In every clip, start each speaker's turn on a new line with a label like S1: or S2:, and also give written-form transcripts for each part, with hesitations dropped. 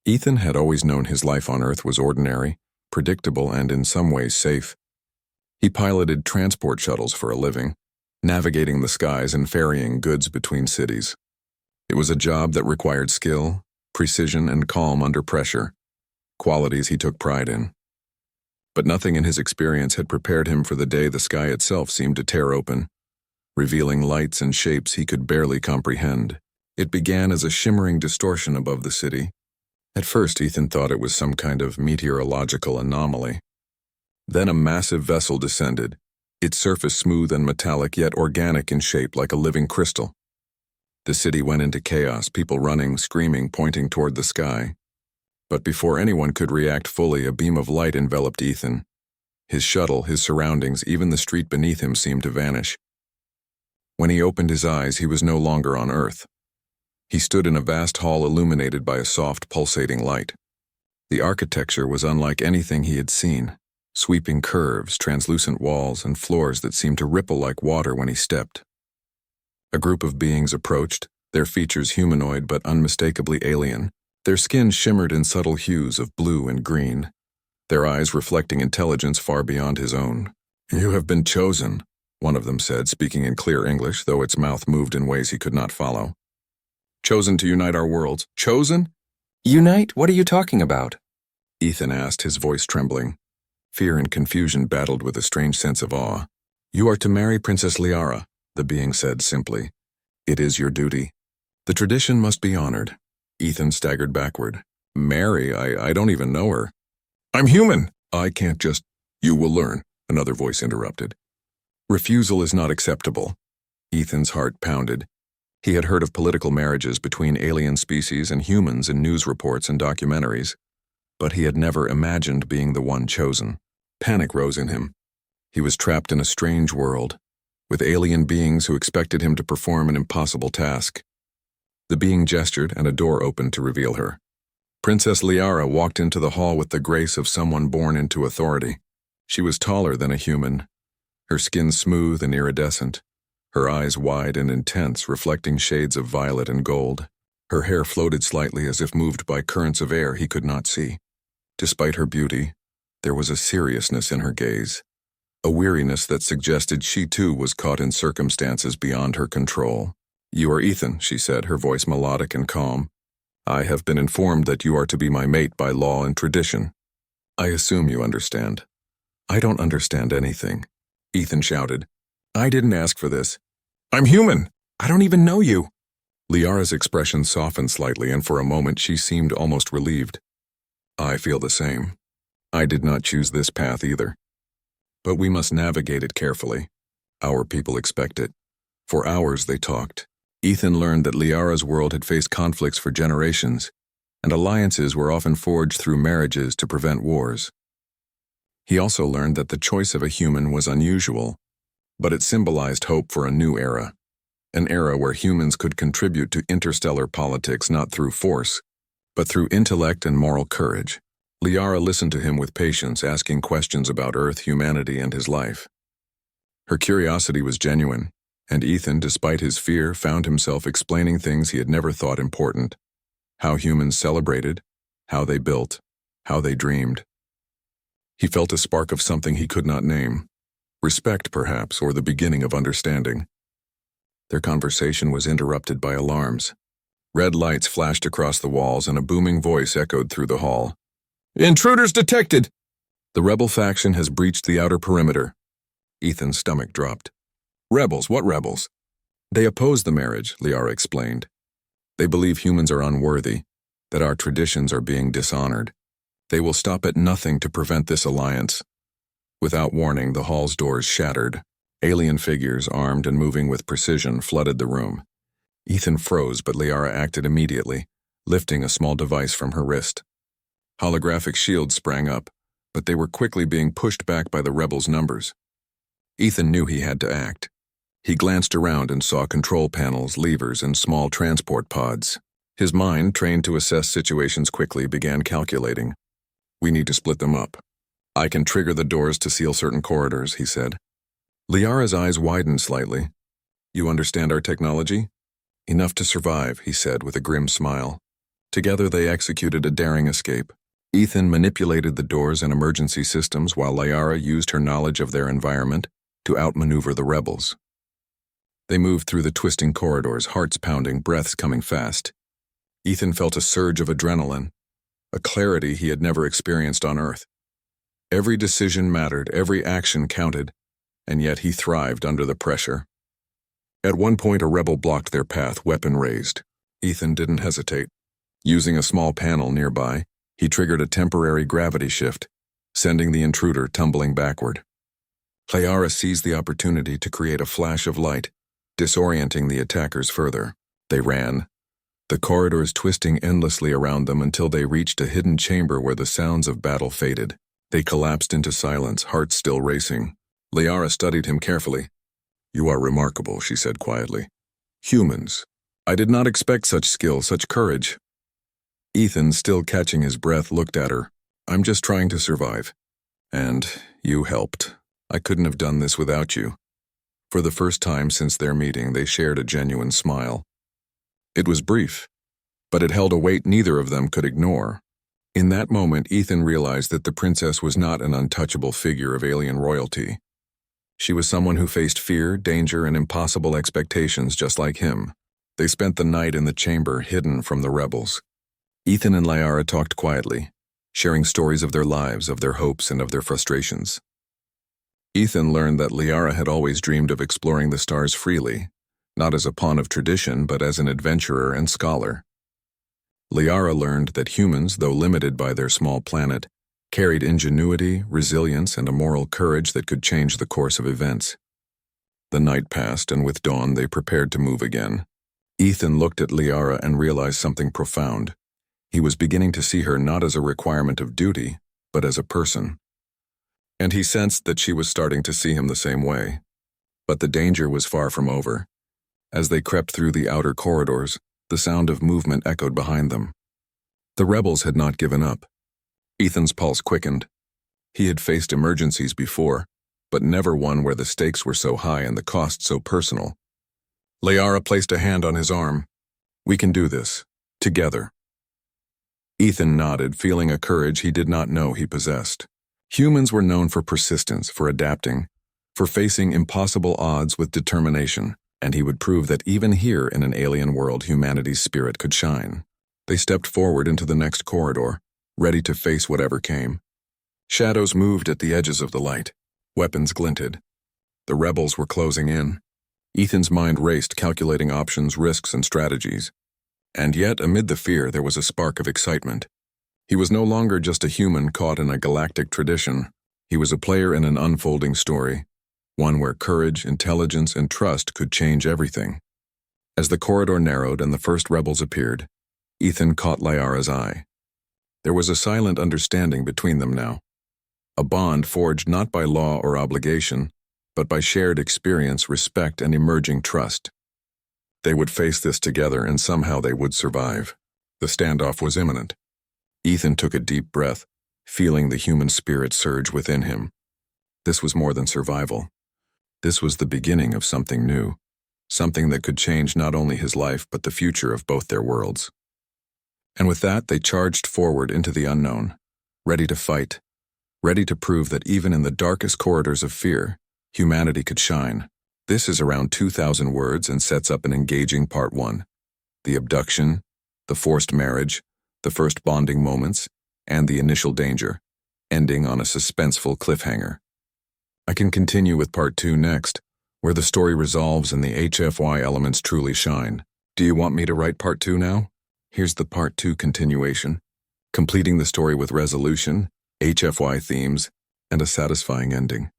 S1: Ethan had always known his life on Earth was ordinary, predictable, and in some ways safe. He piloted transport shuttles for a living, navigating the skies and ferrying goods between cities. It was a job that required skill, precision, and calm under pressure, qualities he took pride in. But nothing in his experience had prepared him for the day the sky itself seemed to tear open, revealing lights and shapes he could barely comprehend. It began as a shimmering distortion above the city. At first, Ethan thought it was some kind of meteorological anomaly. Then a massive vessel descended, its surface smooth and metallic yet organic in shape like a living crystal. The city went into chaos, people running, screaming, pointing toward the sky. But before anyone could react fully, a beam of light enveloped Ethan. His shuttle, his surroundings, even the street beneath him seemed to vanish. When he opened his eyes, he was no longer on Earth. He stood in a vast hall illuminated by a soft, pulsating light. The architecture was unlike anything he had seen. Sweeping curves, translucent walls, and floors that seemed to ripple like water when he stepped. A group of beings approached, their features humanoid but unmistakably alien. Their skin shimmered in subtle hues of blue and green, their eyes reflecting intelligence far beyond his own. "You have been chosen," one of them said, speaking in clear English, though its mouth moved in ways he could not follow. "Chosen to unite our worlds." "Chosen?"
S2: "Unite? What are you talking about?"
S1: Ethan asked, his voice trembling. Fear and confusion battled with a strange sense of awe. "You are to marry Princess Liara," the being said simply. "It is your duty. The tradition must be honored." Ethan staggered backward. "Marry? I don't even know her." "I'm human!" "I can't just—" "You will learn," another voice interrupted. "Refusal is not acceptable." Ethan's heart pounded. He had heard of political marriages between alien species and humans in news reports and documentaries, but he had never imagined being the one chosen. Panic rose in him. He was trapped in a strange world, with alien beings who expected him to perform an impossible task. The being gestured, and a door opened to reveal her. Princess Liara walked into the hall with the grace of someone born into authority. She was taller than a human, her skin smooth and iridescent, her eyes wide and intense, reflecting shades of violet and gold. Her hair floated slightly as if moved by currents of air he could not see. Despite her beauty, there was a seriousness in her gaze, a weariness that suggested she too was caught in circumstances beyond her control. "You are Ethan," she said, her voice melodic and calm. "I have been informed that you are to be my mate by law and tradition. I assume you understand." "I don't understand anything," Ethan shouted. "I didn't ask for this. I'm human. I don't even know you." Liara's expression softened slightly, and for a moment she seemed almost relieved. "I feel the same. I did not choose this path either. But we must navigate it carefully. Our people expect it." For hours they talked. Ethan learned that Liara's world had faced conflicts for generations, and alliances were often forged through marriages to prevent wars. He also learned that the choice of a human was unusual, but it symbolized hope for a new era, an era where humans could contribute to interstellar politics not through force, but through intellect and moral courage. Liara listened to him with patience, asking questions about Earth, humanity, and his life. Her curiosity was genuine, and Ethan, despite his fear, found himself explaining things he had never thought important: how humans celebrated, how they built, how they dreamed. He felt a spark of something he could not name. Respect, perhaps, or the beginning of understanding. Their conversation was interrupted by alarms. Red lights flashed across the walls, and a booming voice echoed through the hall. "Intruders detected!" "The rebel faction has breached the outer perimeter." Ethan's stomach dropped. "Rebels? What rebels?" "They oppose the marriage," Liara explained. "They believe humans are unworthy, that our traditions are being dishonored. They will stop at nothing to prevent this alliance." Without warning, the hall's doors shattered. Alien figures, armed and moving with precision, flooded the room. Ethan froze, but Liara acted immediately, lifting a small device from her wrist. Holographic shields sprang up, but they were quickly being pushed back by the rebels' numbers. Ethan knew he had to act. He glanced around and saw control panels, levers, and small transport pods. His mind, trained to assess situations quickly, began calculating. "We need to split them up. I can trigger the doors to seal certain corridors," he said. Liara's eyes widened slightly. "You understand our technology?" "Enough to survive," he said with a grim smile. Together they executed a daring escape. Ethan manipulated the doors and emergency systems while Liara used her knowledge of their environment to outmaneuver the rebels. They moved through the twisting corridors, hearts pounding, breaths coming fast. Ethan felt a surge of adrenaline, a clarity he had never experienced on Earth. Every decision mattered, every action counted, and yet he thrived under the pressure. At one point, a rebel blocked their path, weapon raised. Ethan didn't hesitate. Using a small panel nearby, he triggered a temporary gravity shift, sending the intruder tumbling backward. Liara seized the opportunity to create a flash of light, disorienting the attackers further. They ran, the corridors twisting endlessly around them until they reached a hidden chamber where the sounds of battle faded. They collapsed into silence, hearts still racing. Liara studied him carefully. "You are remarkable," she said quietly. "Humans. I did not expect such skill, such courage." Ethan, still catching his breath, looked at her. "I'm just trying to survive. And you helped. I couldn't have done this without you." For the first time since their meeting, they shared a genuine smile. It was brief, but it held a weight neither of them could ignore. In that moment, Ethan realized that the princess was not an untouchable figure of alien royalty. She was someone who faced fear, danger, and impossible expectations just like him. They spent the night in the chamber, hidden from the rebels. Ethan and Liara talked quietly, sharing stories of their lives, of their hopes, and of their frustrations. Ethan learned that Liara had always dreamed of exploring the stars freely, not as a pawn of tradition, but as an adventurer and scholar. Liara learned that humans, though limited by their small planet, carried ingenuity, resilience, and a moral courage that could change the course of events. The night passed, and with dawn they prepared to move again. Ethan looked at Liara and realized something profound. He was beginning to see her not as a requirement of duty, but as a person. And he sensed that she was starting to see him the same way. But the danger was far from over. As they crept through the outer corridors, the sound of movement echoed behind them. The rebels had not given up. Ethan's pulse quickened. He had faced emergencies before, but never one where the stakes were so high and the cost so personal. Liara placed a hand on his arm. "We can do this. Together." Ethan nodded, feeling a courage he did not know he possessed. Humans were known for persistence, for adapting, for facing impossible odds with determination, and he would prove that even here in an alien world humanity's spirit could shine. They stepped forward into the next corridor, ready to face whatever came. Shadows moved at the edges of the light. Weapons glinted. The rebels were closing in. Ethan's mind raced, calculating options, risks, and strategies. And yet, amid the fear, there was a spark of excitement. He was no longer just a human caught in a galactic tradition. He was a player in an unfolding story, one where courage, intelligence, and trust could change everything. As the corridor narrowed and the first rebels appeared, Ethan caught Liara's eye. There was a silent understanding between them now, a bond forged not by law or obligation, but by shared experience, respect, and emerging trust. They would face this together, and somehow they would survive. The standoff was imminent. Ethan took a deep breath, feeling the human spirit surge within him. This was more than survival. This was the beginning of something new, something that could change not only his life but the future of both their worlds. And with that, they charged forward into the unknown, ready to fight, ready to prove that even in the darkest corridors of fear, humanity could shine. This is around 2,000 words and sets up an engaging part 1. The abduction, the forced marriage, the first bonding moments, and the initial danger, ending on a suspenseful cliffhanger. I can continue with part 2 next, where the story resolves and the HFY elements truly shine. Do you want me to write part 2 now? Here's the part 2 continuation, completing the story with resolution, HFY themes, and a satisfying ending.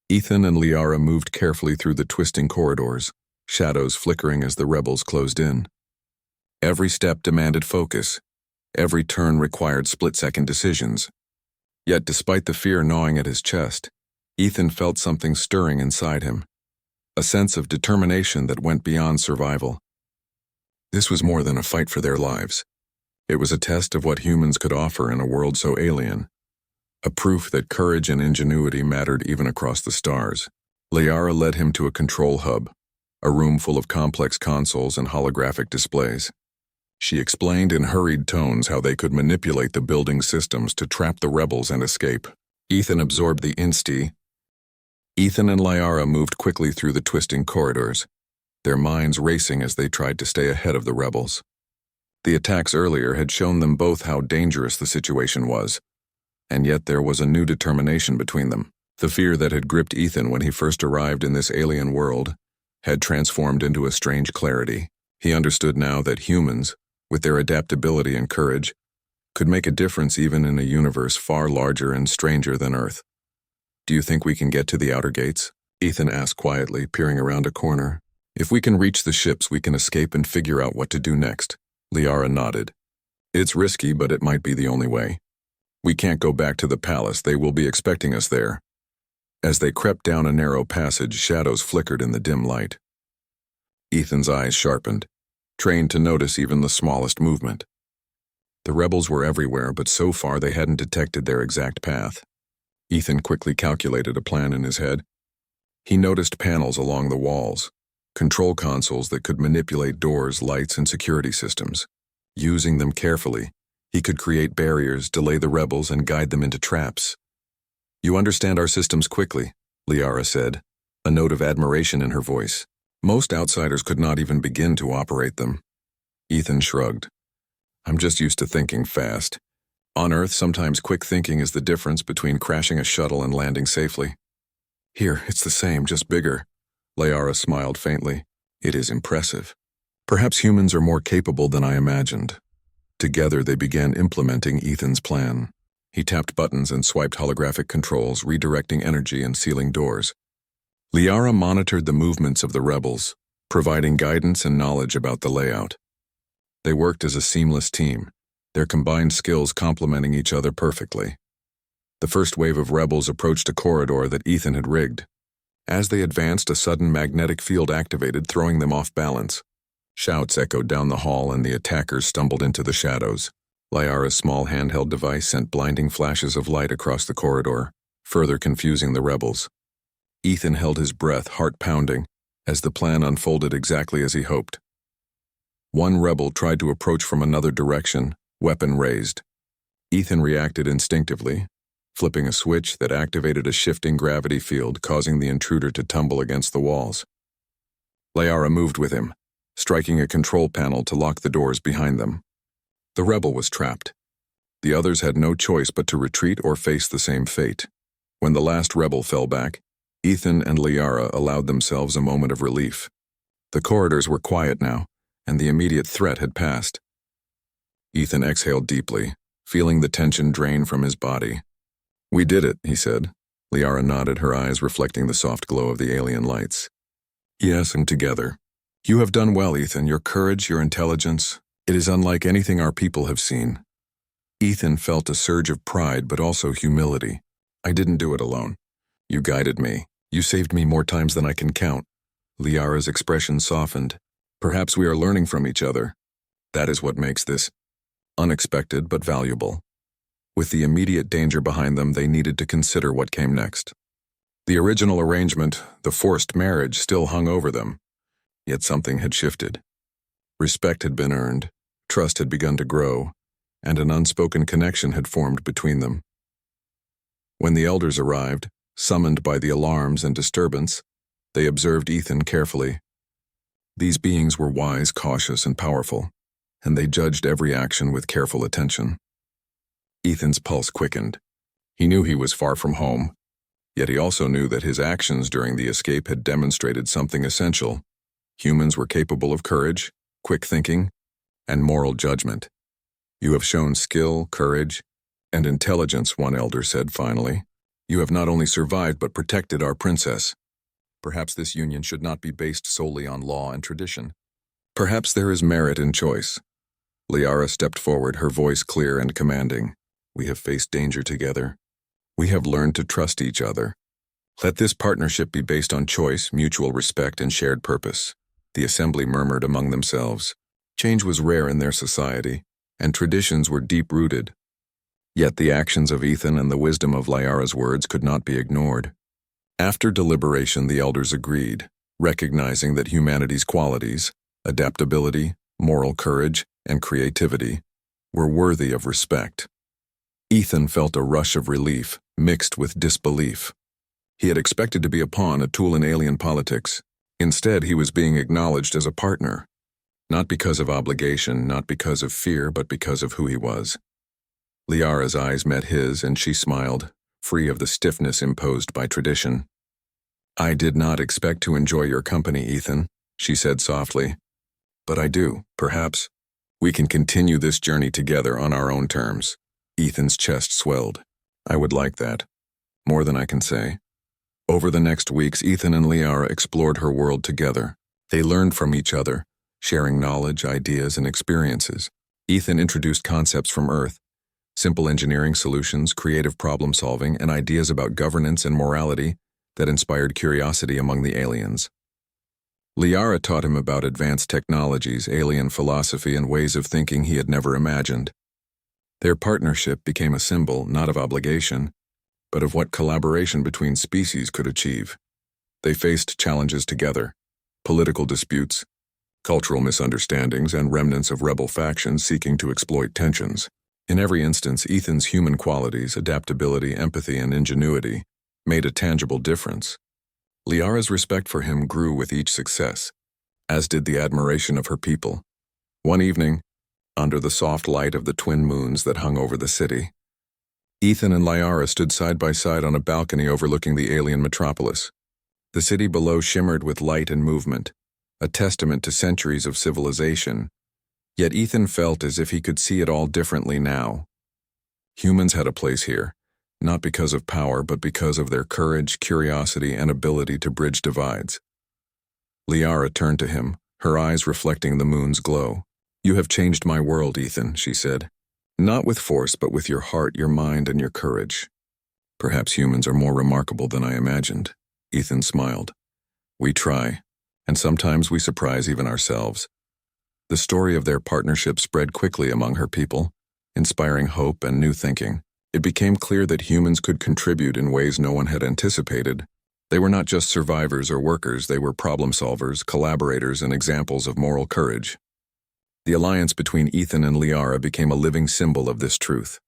S1: Ethan and Liara moved carefully through the twisting corridors, shadows flickering as the rebels closed in. Every step demanded focus. Every turn required split-second decisions. Yet despite the fear gnawing at his chest, Ethan felt something stirring inside him, a sense of determination that went beyond survival. This was more than a fight for their lives. It was a test of what humans could offer in a world so alien, a proof that courage and ingenuity mattered even across the stars. Liara led him to a control hub, a room full of complex consoles and holographic displays. She explained in hurried tones how they could manipulate the building systems to trap the rebels and escape. Ethan absorbed the insti. Ethan and Liara moved quickly through the twisting corridors, their minds racing as they tried to stay ahead of the rebels. The attacks earlier had shown them both how dangerous the situation was, and yet there was a new determination between them. The fear that had gripped Ethan when he first arrived in this alien world had transformed into a strange clarity. He understood now that humans, with their adaptability and courage, could make a difference even in a universe far larger and stranger than Earth. "Do you think we can get to the outer gates?" Ethan asked quietly, peering around a corner. "If we can reach the ships, we can escape and figure out what to do next." Liara nodded. "It's risky, but it might be the only way. We can't go back to the palace. They will be expecting us there." As they crept down a narrow passage, shadows flickered in the dim light. Ethan's eyes sharpened, trained to notice even the smallest movement. The rebels were everywhere, but so far they hadn't detected their exact path. Ethan quickly calculated a plan in his head. He noticed panels along the walls, control consoles that could manipulate doors, lights, and security systems. Using them carefully, he could create barriers, delay the rebels, and guide them into traps. "You understand our systems quickly," Liara said, a note of admiration in her voice. "Most outsiders could not even begin to operate them." Ethan shrugged. "I'm just used to thinking fast. On Earth, sometimes quick thinking is the difference between crashing a shuttle and landing safely." "Here, it's the same, just bigger." Liara smiled faintly. "It is impressive. Perhaps humans are more capable than I imagined." Together, they began implementing Ethan's plan. He tapped buttons and swiped holographic controls, redirecting energy and sealing doors. Liara monitored the movements of the rebels, providing guidance and knowledge about the layout. They worked as a seamless team, their combined skills complementing each other perfectly. The first wave of rebels approached a corridor that Ethan had rigged. As they advanced, a sudden magnetic field activated, throwing them off balance. Shouts echoed down the hall and the attackers stumbled into the shadows. Liara's small handheld device sent blinding flashes of light across the corridor, further confusing the rebels. Ethan held his breath, heart pounding, as the plan unfolded exactly as he hoped. One rebel tried to approach from another direction, weapon raised. Ethan reacted instinctively, flipping a switch that activated a shifting gravity field, causing the intruder to tumble against the walls. Liara moved with him, striking a control panel to lock the doors behind them. The rebel was trapped. The others had no choice but to retreat or face the same fate. When the last rebel fell back, Ethan and Liara allowed themselves a moment of relief. The corridors were quiet now, and the immediate threat had passed. Ethan exhaled deeply, feeling the tension drain from his body. "We did it," he said. Liara nodded, her eyes reflecting the soft glow of the alien lights. "Yes, and together. You have done well, Ethan. Your courage, your intelligence, it is unlike anything our people have seen." Ethan felt a surge of pride, but also humility. "I didn't do it alone. You guided me. You saved me more times than I can count." Liara's expression softened. "Perhaps we are learning from each other. That is what makes this unexpected but valuable." With the immediate danger behind them, they needed to consider what came next. The original arrangement, the forced marriage, still hung over them. Yet something had shifted. Respect had been earned, trust had begun to grow, and an unspoken connection had formed between them. When the elders arrived, summoned by the alarms and disturbance, they observed Ethan carefully. These beings were wise, cautious, and powerful, and they judged every action with careful attention. Ethan's pulse quickened. He knew he was far from home, yet he also knew that his actions during the escape had demonstrated something essential. Humans were capable of courage, quick thinking, and moral judgment. "You have shown skill, courage, and intelligence," one elder said finally. "You have not only survived but protected our princess. Perhaps this union should not be based solely on law and tradition. Perhaps there is merit in choice." Liara stepped forward, her voice clear and commanding. "We have faced danger together. We have learned to trust each other. Let this partnership be based on choice, mutual respect, and shared purpose." The assembly murmured among themselves. Change was rare in their society, and traditions were deep-rooted. Yet the actions of Ethan and the wisdom of Liara's words could not be ignored. After deliberation, the elders agreed, recognizing that humanity's qualities, adaptability, moral courage, and creativity were worthy of respect. Ethan felt a rush of relief, mixed with disbelief. He had expected to be a pawn, a tool in alien politics. Instead, he was being acknowledged as a partner. Not because of obligation, not because of fear, but because of who he was. Liara's eyes met his, and she smiled, free of the stiffness imposed by tradition. "I did not expect to enjoy your company, Ethan," she said softly. "But I do, perhaps. We can continue this journey together on our own terms." Ethan's chest swelled. "I would like that. More than I can say." Over the next weeks, Ethan and Liara explored her world together. They learned from each other, sharing knowledge, ideas, and experiences. Ethan introduced concepts from Earth, simple engineering solutions, creative problem-solving, and ideas about governance and morality that inspired curiosity among the aliens. Liara taught him about advanced technologies, alien philosophy, and ways of thinking he had never imagined. Their partnership became a symbol not of obligation, but of what collaboration between species could achieve. They faced challenges together: political disputes, cultural misunderstandings, and remnants of rebel factions seeking to exploit tensions. In every instance, Ethan's human qualities, adaptability, empathy, and ingenuity, made a tangible difference. Liara's respect for him grew with each success, as did the admiration of her people. One evening, under the soft light of the twin moons that hung over the city, Ethan and Liara stood side by side on a balcony overlooking the alien metropolis. The city below shimmered with light and movement, a testament to centuries of civilization. Yet Ethan felt as if he could see it all differently now. Humans had a place here, not because of power, but because of their courage, curiosity, and ability to bridge divides. Liara turned to him, her eyes reflecting the moon's glow. "You have changed my world, Ethan," she said. "Not with force, but with your heart, your mind, and your courage." "Perhaps humans are more remarkable than I imagined," Ethan smiled. "We try, and sometimes we surprise even ourselves." The story of their partnership spread quickly among her people, inspiring hope and new thinking. It became clear that humans could contribute in ways no one had anticipated. They were not just survivors or workers, they were problem solvers, collaborators, and examples of moral courage. The alliance between Ethan and Liara became a living symbol of this truth.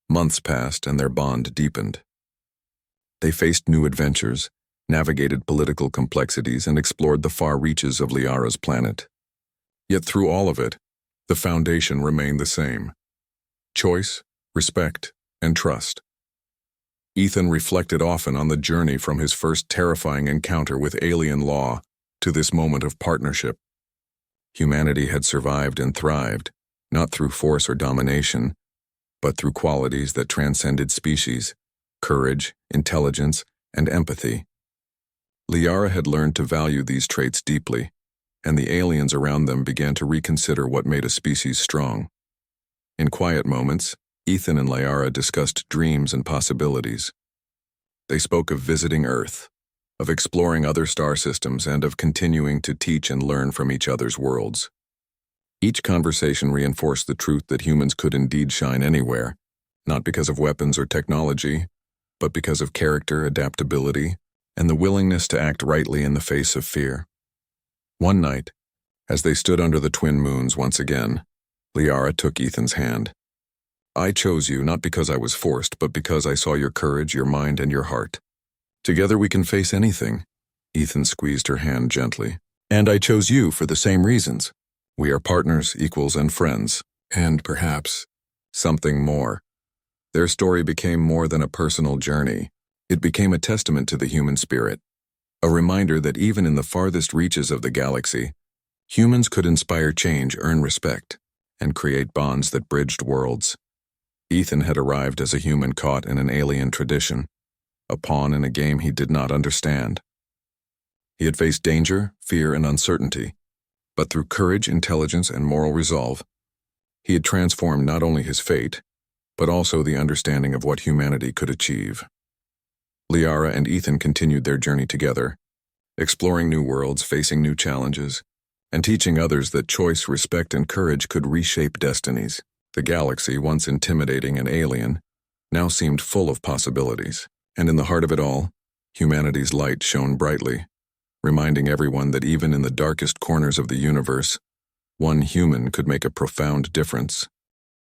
S1: Months passed and their bond deepened. They faced new adventures, navigated political complexities, and explored the far reaches of Liara's planet. Yet through all of it, the foundation remained the same: choice, respect, and trust. Ethan reflected often on the journey from his first terrifying encounter with alien law to this moment of partnership. Humanity had survived and thrived, not through force or domination, but through qualities that transcended species: courage, intelligence, and empathy. Liara had learned to value these traits deeply, and the aliens around them began to reconsider what made a species strong. In quiet moments, Ethan and Liara discussed dreams and possibilities. They spoke of visiting Earth, of exploring other star systems, and of continuing to teach and learn from each other's worlds. Each conversation reinforced the truth that humans could indeed shine anywhere, not because of weapons or technology, but because of character, adaptability, and the willingness to act rightly in the face of fear. One night, as they stood under the twin moons once again, Liara took Ethan's hand. "I chose you not because I was forced, but because I saw your courage, your mind, and your heart. Together we can face anything." Ethan squeezed her hand gently. "And I chose you for the same reasons. We are partners, equals, and friends. And perhaps something more." Their story became more than a personal journey. It became a testament to the human spirit, a reminder that even in the farthest reaches of the galaxy, humans could inspire change, earn respect, and create bonds that bridged worlds. Ethan had arrived as a human caught in an alien tradition, a pawn in a game he did not understand. He had faced danger, fear, and uncertainty, but through courage, intelligence, and moral resolve, he had transformed not only his fate, but also the understanding of what humanity could achieve. Liara and Ethan continued their journey together, exploring new worlds, facing new challenges, and teaching others that choice, respect, and courage could reshape destinies. The galaxy, once intimidating and alien, now seemed full of possibilities. And in the heart of it all, humanity's light shone brightly, reminding everyone that even in the darkest corners of the universe, One human could make a profound difference.